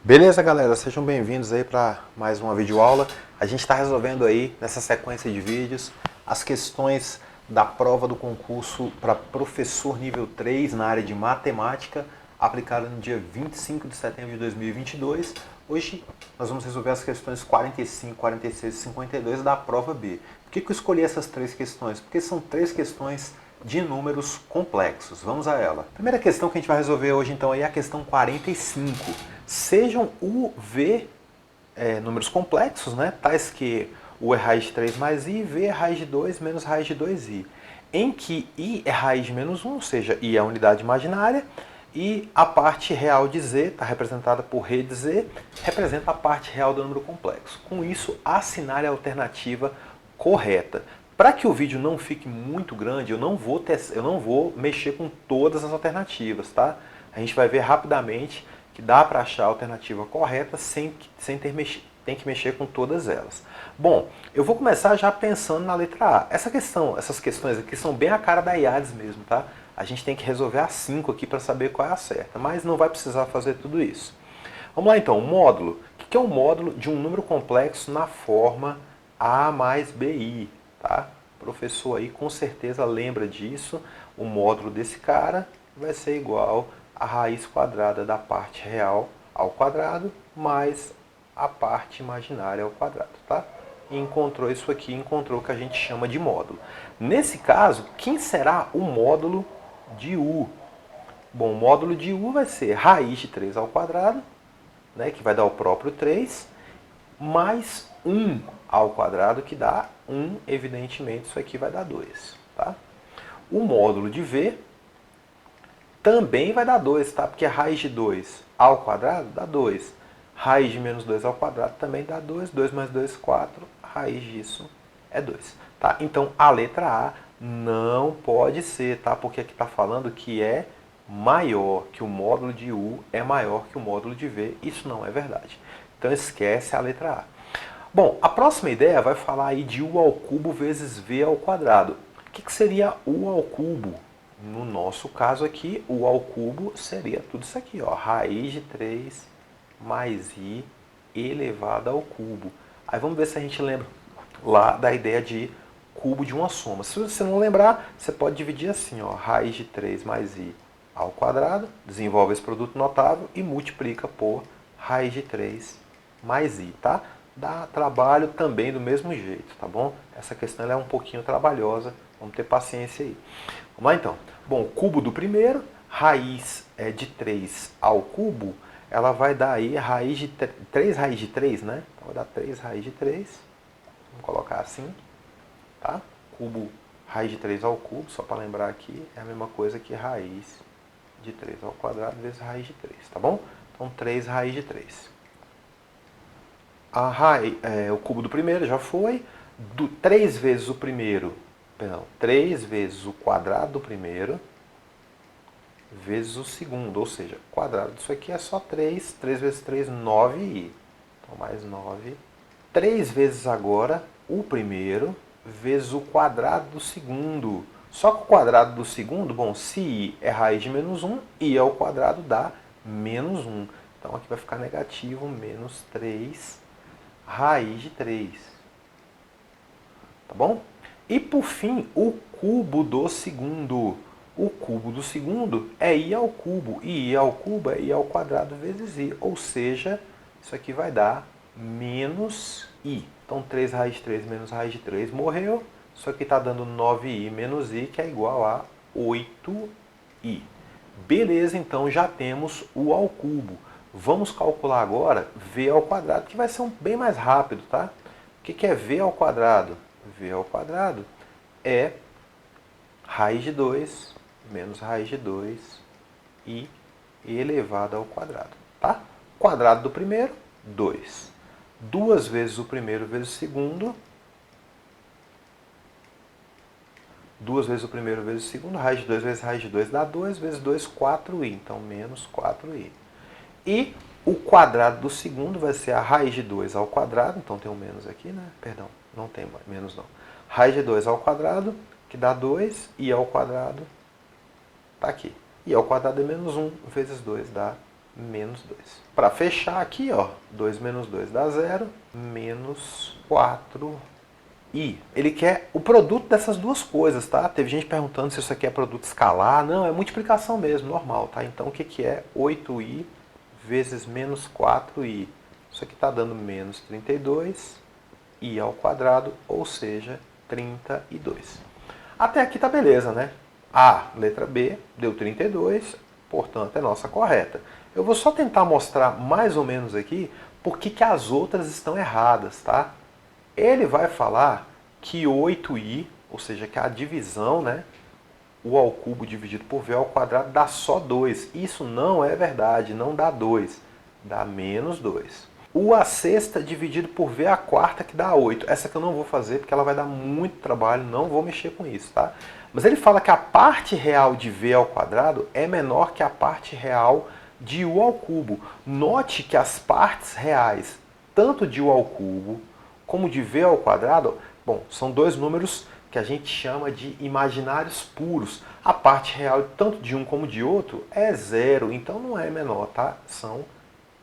Beleza, galera? Sejam bem-vindos aí para mais uma videoaula. A gente está resolvendo aí, nessa sequência de vídeos, as questões da prova do concurso para professor nível 3 na área de matemática, aplicada no dia 25 de setembro de 2022. Hoje nós vamos resolver as questões 45, 46 e 52 da prova B. Por que eu escolhi essas três questões? Porque são três questões de números complexos. Vamos a ela. A primeira questão que a gente vai resolver hoje então é a questão 45. Sejam U, V números complexos, né? Tais que U é raiz de 3 mais I, V é raiz de 2 menos raiz de 2I. Em que I é raiz de menos 1, ou seja, I é a unidade imaginária, e a parte real de Z, está representada por rede Z, representa a parte real do número complexo. Com isso, assinale a alternativa correta. Para que o vídeo não fique muito grande, eu não vou mexer com todas as alternativas, tá? A gente vai ver rapidamente que dá para achar a alternativa correta sem ter que mexer com todas elas. Bom, eu vou começar já pensando na letra A. Essas questões aqui são bem a cara da IADES mesmo, tá? A gente tem que resolver as 5 aqui para saber qual é a certa, mas não vai precisar fazer tudo isso. Vamos lá então, o módulo. O que é o módulo de um número complexo na forma A mais BI? Tá? O professor aí com certeza lembra disso. O módulo desse cara vai ser igual a raiz quadrada da parte real ao quadrado mais a parte imaginária ao quadrado. Tá? E encontrou isso aqui, encontrou o que a gente chama de módulo. Nesse caso, quem será o módulo de U? Bom, o módulo de U vai ser raiz de 3 ao quadrado, né, que vai dar o próprio 3, mais 1 ao quadrado, que dá 1, evidentemente, isso aqui vai dar 2. Tá? O módulo de V também vai dar 2, tá? Porque a raiz de 2 ao quadrado dá 2. Raiz de menos 2 ao quadrado também dá 2. 2 mais 2, 4. Raiz disso é 2. Tá? Então, a letra A não pode ser, tá? Porque aqui está falando que é maior, que o módulo de U é maior que o módulo de V. Isso não é verdade. Então, esquece a letra A. Bom, a próxima ideia vai falar aí de U ao cubo vezes V ao quadrado. O que seria U ao cubo? No nosso caso aqui, U ao cubo seria tudo isso aqui, ó, raiz de 3 mais I elevado ao cubo. Aí vamos ver se a gente lembra lá da ideia de cubo de uma soma. Se você não lembrar, você pode dividir assim, ó, raiz de 3 mais I ao quadrado, desenvolve esse produto notável e multiplica por raiz de 3 mais I, tá? Dá trabalho também do mesmo jeito, tá bom? Essa questão ela é um pouquinho trabalhosa, vamos ter paciência aí. Vamos lá então. Bom, cubo do primeiro, raiz de 3 ao cubo, ela vai dar aí raiz de 3 raiz de 3, né? Então vai dar 3 raiz de 3. Vamos colocar assim, tá? Cubo, raiz de 3 ao cubo, só para lembrar aqui, é a mesma coisa que raiz de 3 ao quadrado vezes raiz de 3, tá bom? Então 3 raiz de 3. O cubo do primeiro já foi. 3 vezes o primeiro, perdão, 3 vezes o quadrado do primeiro vezes o segundo, ou seja, o quadrado disso aqui é só 3, 3 vezes 3, 9i. Então, mais 9. 3 vezes agora o primeiro vezes o quadrado do segundo. Só que o quadrado do segundo, bom, se i é raiz de menos 1, i ao quadrado dá menos 1. Então, aqui vai ficar negativo, menos 3 raiz de 3. Tá bom? E por fim, o cubo do segundo. O cubo do segundo é i ao cubo. E i ao cubo é i ao quadrado vezes i. Ou seja, isso aqui vai dar menos i. Então 3 raiz de 3 menos raiz de 3 morreu. Isso aqui está dando 9i menos i, que é igual a 8i. Beleza, então já temos o ao cubo. Vamos calcular agora v ao quadrado, que vai ser bem mais rápido, tá? O que é v ao quadrado? V ao quadrado é raiz de 2 menos raiz de 2 e elevado ao quadrado, tá? Quadrado do primeiro, 2. 2 vezes o primeiro vezes o segundo. 2 vezes o primeiro vezes o segundo. Raiz de 2 vezes raiz de 2 dá 2 vezes 2, 4i. Então, menos 4i. E o quadrado do segundo vai ser a raiz de 2 ao quadrado. Então, tem um menos aqui, né? Perdão, não tem menos não. Raiz de 2 ao quadrado, que dá 2. I ao quadrado, tá aqui. I ao quadrado é menos 1 vezes 2 dá menos 2. Para fechar aqui, ó, 2 menos 2 dá 0, menos 4i. Ele quer o produto dessas duas coisas, tá? Teve gente perguntando se isso aqui é produto escalar. Não, é multiplicação mesmo, normal, tá? Então o que é 8i vezes menos 4i? Isso aqui está dando menos 32, i ao quadrado, ou seja, 32. Até aqui tá beleza, né? A, letra B, deu 32, portanto é nossa correta. Eu vou só tentar mostrar mais ou menos aqui por que as outras estão erradas, tá? Ele vai falar que 8i, ou seja, que a divisão, né, o ao cubo dividido por v ao quadrado dá só 2. Isso não é verdade, não dá 2, dá menos 2. O a sexta dividido por v a quarta que dá 8. Essa que eu não vou fazer porque ela vai dar muito trabalho, não vou mexer com isso, tá? Mas ele fala que a parte real de v ao quadrado é menor que a parte real de u ao cubo. Note que as partes reais, tanto de u ao cubo como de v ao quadrado, bom, são dois números que a gente chama de imaginários puros. A parte real tanto de um como de outro é zero, então não é menor, tá? São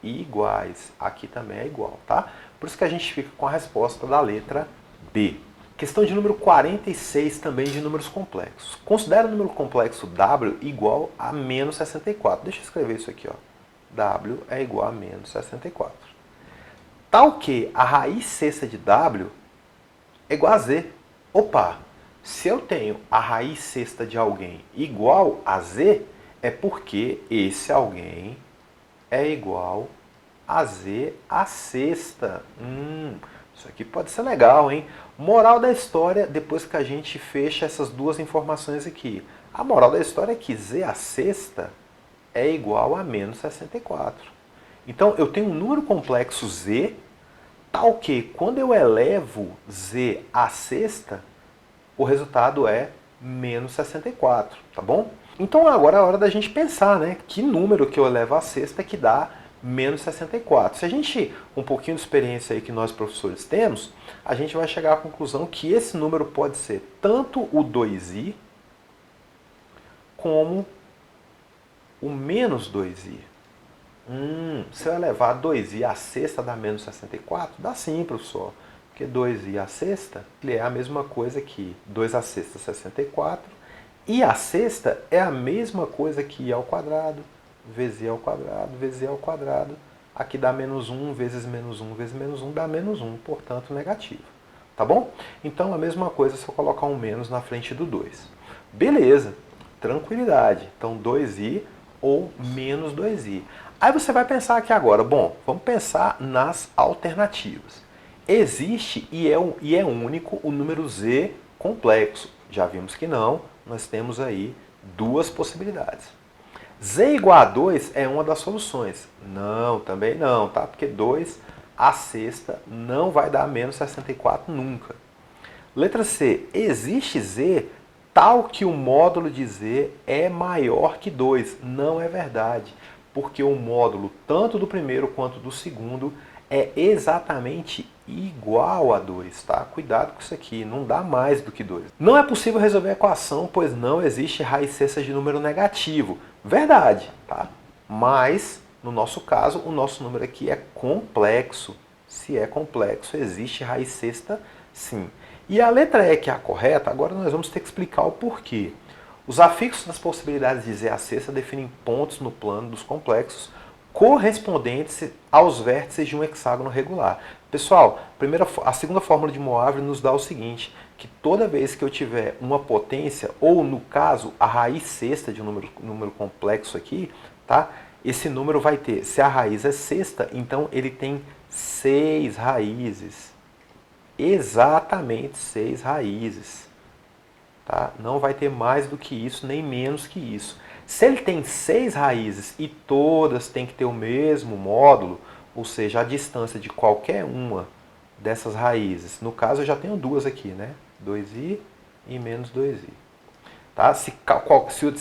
iguais. Aqui também é igual, tá? Por isso que a gente fica com a resposta da letra B. Questão de número 46, também de números complexos. Considera o número complexo w igual a menos 64. Deixa eu escrever isso aqui, ó. W é igual a menos 64. Tal que a raiz sexta de w é igual a z. Opa! Se eu tenho a raiz sexta de alguém igual a z, é porque esse alguém é igual a z à sexta. Isso aqui pode ser legal, hein? Moral da história, depois que a gente fecha essas duas informações aqui. A moral da história é que z à sexta é igual a menos 64. Então, eu tenho um número complexo z, tal que quando eu elevo z à sexta, o resultado é menos 64, tá bom? Então agora é a hora da gente pensar, né? Que número que eu elevo à sexta que dá menos 64. Se a gente, com um pouquinho de experiência aí que nós professores temos, a gente vai chegar à conclusão que esse número pode ser tanto o 2i como o menos 2i. Se eu elevar 2i à sexta dá menos 64? Dá sim, professor. Porque 2i à sexta ele é a mesma coisa que 2 à sexta, 64. I à sexta é a mesma coisa que i ao quadrado, vezes i ao quadrado, vezes i ao quadrado. Aqui dá menos 1 vezes menos 1 vezes menos 1 dá menos 1, portanto negativo. Tá bom? Então a mesma coisa se eu colocar um menos na frente do 2. Beleza, tranquilidade. Então 2i ou menos 2i. Aí você vai pensar aqui agora, bom, vamos pensar nas alternativas. Existe e é único o número z complexo. Já vimos que não, nós temos aí duas possibilidades. Z igual a 2 é uma das soluções. Não, também não, tá? Porque 2 à sexta não vai dar menos 64 nunca. Letra C. Existe Z tal que o módulo de Z é maior que 2. Não é verdade, porque o módulo tanto do primeiro quanto do segundo é exatamente igual a 2, tá? Cuidado com isso aqui, não dá mais do que 2. Não é possível resolver a equação, pois não existe raiz sexta de número negativo. Verdade, tá? Mas, no nosso caso, o nosso número aqui é complexo. Se é complexo, existe raiz sexta, sim. E a letra E, que é a correta, agora nós vamos ter que explicar o porquê. Os afixos das possibilidades de z à sexta definem pontos no plano dos complexos correspondentes aos vértices de um hexágono regular. Pessoal, a segunda fórmula de Moivre nos dá o seguinte, que toda vez que eu tiver uma potência, ou no caso, a raiz sexta de um número complexo aqui, tá? Esse número vai ter, se a raiz é sexta, então ele tem 6 raízes. Exatamente 6 raízes. Tá? Não vai ter mais do que isso, nem menos que isso. Se ele tem 6 raízes e todas têm que ter o mesmo módulo, ou seja, a distância de qualquer uma dessas raízes, no caso eu já tenho duas aqui, né? 2i e menos 2i. Tá? Se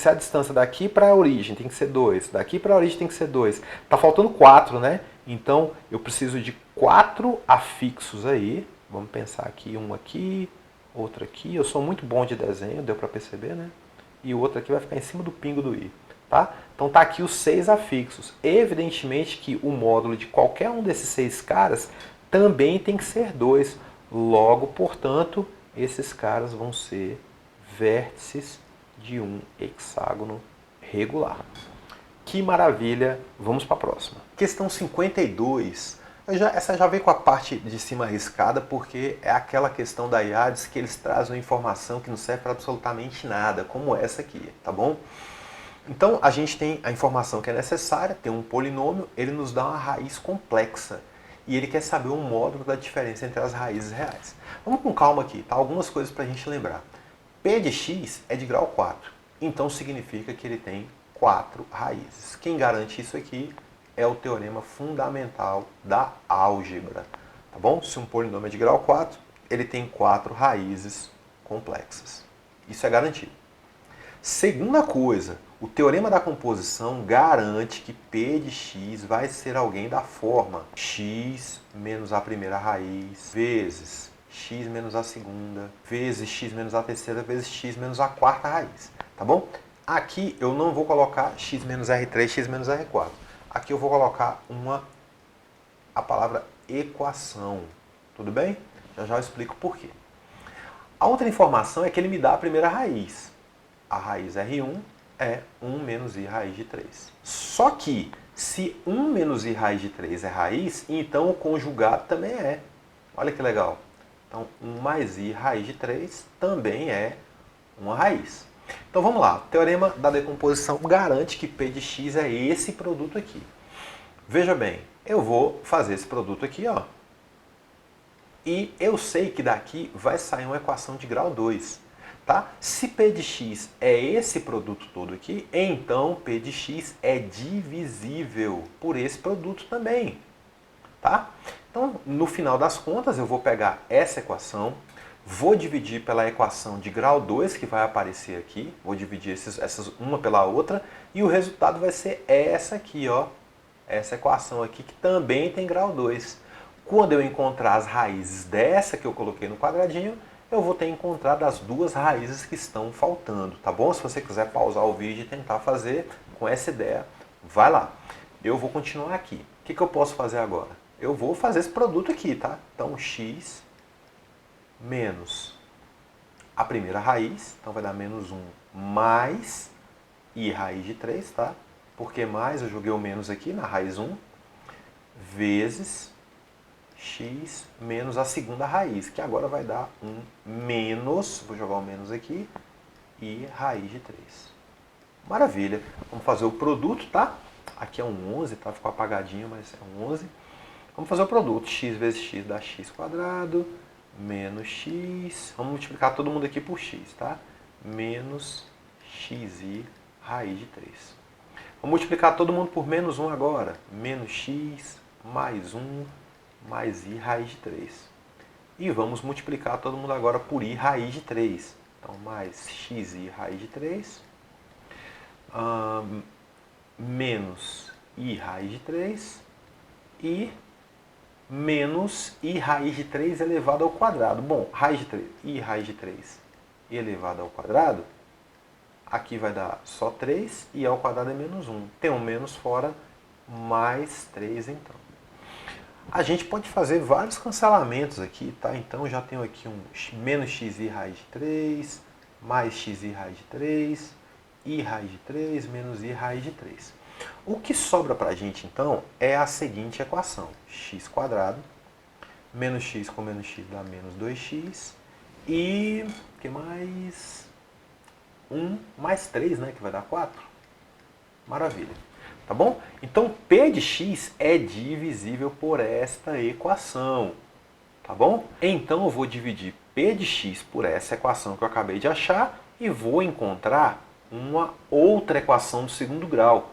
a distância daqui para a origem tem que ser 2, daqui para a origem tem que ser 2, tá faltando 4, né? Então eu preciso de 4 afixos aí. Vamos pensar aqui, um aqui, outro aqui. Eu sou muito bom de desenho, deu para perceber, né? E o outro aqui vai ficar em cima do pingo do i. Tá? Então tá aqui os 6 afixos. Evidentemente que o módulo de qualquer um desses 6 caras também tem que ser 2. Logo, portanto, esses caras vão ser vértices de um hexágono regular. Que maravilha! Vamos para a próxima. Questão 52. Essa já veio com a parte de cima arriscada, porque é aquela questão da IADES que eles trazem uma informação que não serve para absolutamente nada, como essa aqui, tá bom? Então, a gente tem a informação que é necessária, tem um polinômio, ele nos dá uma raiz complexa. E ele quer saber um módulo da diferença entre as raízes reais. Vamos com calma aqui, tá? Algumas coisas para a gente lembrar. P de x é de grau 4, então significa que ele tem 4 raízes. Quem garante isso aqui é o teorema fundamental da álgebra, tá bom? Se um polinômio é de grau 4, ele tem 4 raízes complexas. Isso é garantido. Segunda coisa, o teorema da composição garante que P de x vai ser alguém da forma x menos a primeira raiz vezes x menos a segunda vezes x menos a terceira vezes x menos a quarta raiz, tá bom? Aqui eu não vou colocar x menos R3, x menos R4. Aqui eu vou colocar a palavra equação, tudo bem? Já eu explico por quê. A outra informação é que ele me dá a primeira raiz. A raiz R1 é 1 menos i raiz de 3. Só que, se 1 menos i raiz de 3 é raiz, então o conjugado também é. Olha que legal. Então, 1 mais i raiz de 3 também é uma raiz. Então vamos lá. O teorema da decomposição garante que P de x é esse produto aqui. Veja bem, eu vou fazer esse produto aqui, ó. E eu sei que daqui vai sair uma equação de grau 2. Tá? Se P de x é esse produto todo aqui, então P de x é divisível por esse produto também. Tá? Então, no final das contas, eu vou pegar essa equação, vou dividir pela equação de grau 2 que vai aparecer aqui, vou dividir essas uma pela outra, e o resultado vai ser essa aqui, ó, essa equação aqui que também tem grau 2. Quando eu encontrar as raízes dessa que eu coloquei no quadradinho, eu vou ter encontrado as duas raízes que estão faltando, tá bom? Se você quiser pausar o vídeo e tentar fazer com essa ideia, vai lá. Eu vou continuar aqui. O que eu posso fazer agora? Eu vou fazer esse produto aqui, tá? Então, x menos a primeira raiz, então vai dar menos 1 mais i raiz de 3, tá? Porque mais, eu joguei o menos aqui na raiz 1, vezes x menos a segunda raiz, que agora vai dar um menos, vou jogar o menos aqui, i raiz de 3. Maravilha. Vamos fazer o produto, tá? Aqui é um 11, tá? Ficou apagadinho, mas é um 11. Vamos fazer o produto. X vezes x dá x quadrado, menos x. Vamos multiplicar todo mundo aqui por x, tá? Menos xi raiz de 3. Vamos multiplicar todo mundo por menos 1 agora. Menos x mais 1 mais i raiz de 3. E vamos multiplicar todo mundo agora por i raiz de 3. Então, mais xi raiz de 3, menos i raiz de 3 e menos i raiz de 3 elevado ao quadrado. Bom, raiz de 3, i raiz de 3 elevado ao quadrado, aqui vai dar só 3 e ao quadrado é menos 1. Tem um menos fora, mais 3 então. A gente pode fazer vários cancelamentos aqui, tá? Então já tenho aqui um menos xi raiz de 3, mais xi raiz de 3, i raiz de 3, menos i raiz de 3. O que sobra pra gente então é a seguinte equação. X quadrado, menos x com menos x dá menos 2x, e o que mais? 1 mais 3, né? Que vai dar 4. Maravilha. Tá bom? Então, P de x é divisível por esta equação. Tá bom? Então, eu vou dividir P de x por essa equação que eu acabei de achar e vou encontrar uma outra equação do segundo grau.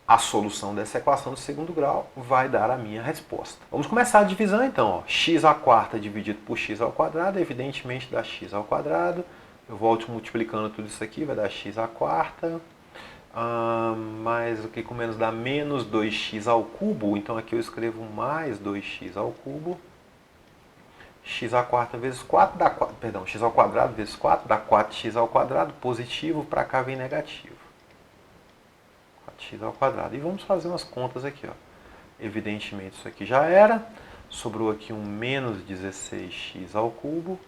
A solução dessa equação do segundo grau vai dar a minha resposta. Vamos começar a divisão então. Ó. X à quarta dividido por x ao quadrado, evidentemente dá x ao quadrado. Eu volto multiplicando tudo isso aqui, vai dar x à quarta. Mais o que com menos dá menos 2x ao cubo, então aqui eu escrevo mais 2x ao cubo. X à quarta vezes 4 dá 4, perdão, x ao quadrado vezes 4 dá 4x ao quadrado, positivo, para cá vem negativo. x ao quadrado. E vamos fazer umas contas aqui, ó. Evidentemente isso aqui já era. Sobrou aqui um menos 16x ao cubo.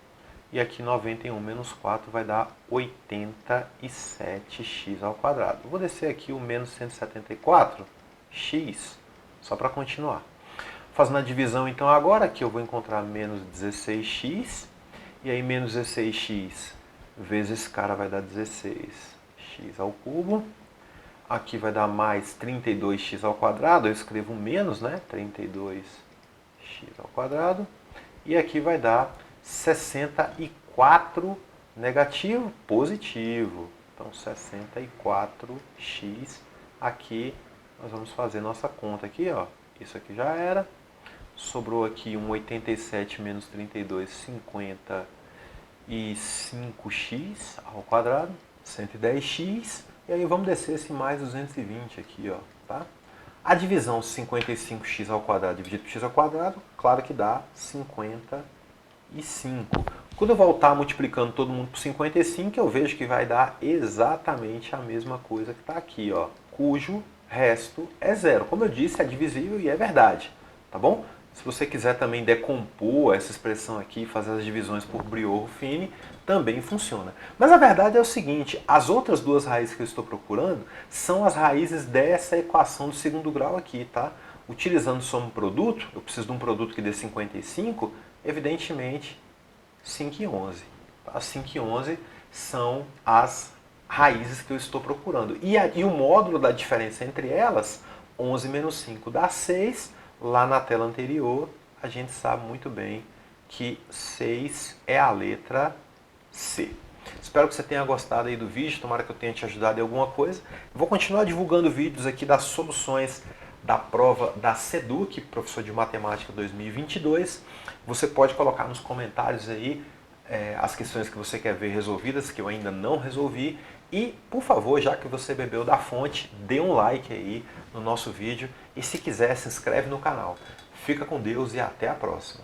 E aqui 91 menos 4 vai dar 87x ao quadrado. Vou descer aqui o menos 174x, só para continuar. Fazendo a divisão então agora, aqui eu vou encontrar menos 16x. E aí menos 16x vezes esse cara vai dar 16x ao cubo. Aqui vai dar mais 32x ao quadrado, eu escrevo menos, né? 32x ao quadrado. E aqui vai dar 64 negativo, positivo. Então 64x. Aqui nós vamos fazer nossa conta aqui, ó. Isso aqui já era. Sobrou aqui um 87 menos 32, 55x ao quadrado, 110x. E aí vamos descer esse mais 220 aqui, ó, tá? A divisão 55x ao quadrado dividido por x ao quadrado, claro que dá 55. Quando eu voltar multiplicando todo mundo por 55, eu vejo que vai dar exatamente a mesma coisa que está aqui, ó, cujo resto é zero. Como eu disse, é divisível e é verdade, tá bom? Se você quiser também decompor essa expressão aqui, fazer as divisões por Briot-Ruffini, também funciona. Mas a verdade é o seguinte, as outras duas raízes que eu estou procurando são as raízes dessa equação do segundo grau aqui, tá? Utilizando soma-produto, eu preciso de um produto que dê 55, evidentemente 5 e 11. Tá? 5 e 11 são as raízes que eu estou procurando. E o módulo da diferença entre elas, 11 menos 5 dá 6. Lá na tela anterior, a gente sabe muito bem que 6 é a letra C. Espero que você tenha gostado aí do vídeo, tomara que eu tenha te ajudado em alguma coisa. Eu vou continuar divulgando vídeos aqui das soluções da prova da SEDUC, Professor de Matemática 2022. Você pode colocar nos comentários aí as questões que você quer ver resolvidas, que eu ainda não resolvi. E, por favor, já que você bebeu da fonte, dê um like aí no nosso vídeo. E se quiser, se inscreve no canal. Fica com Deus e até a próxima.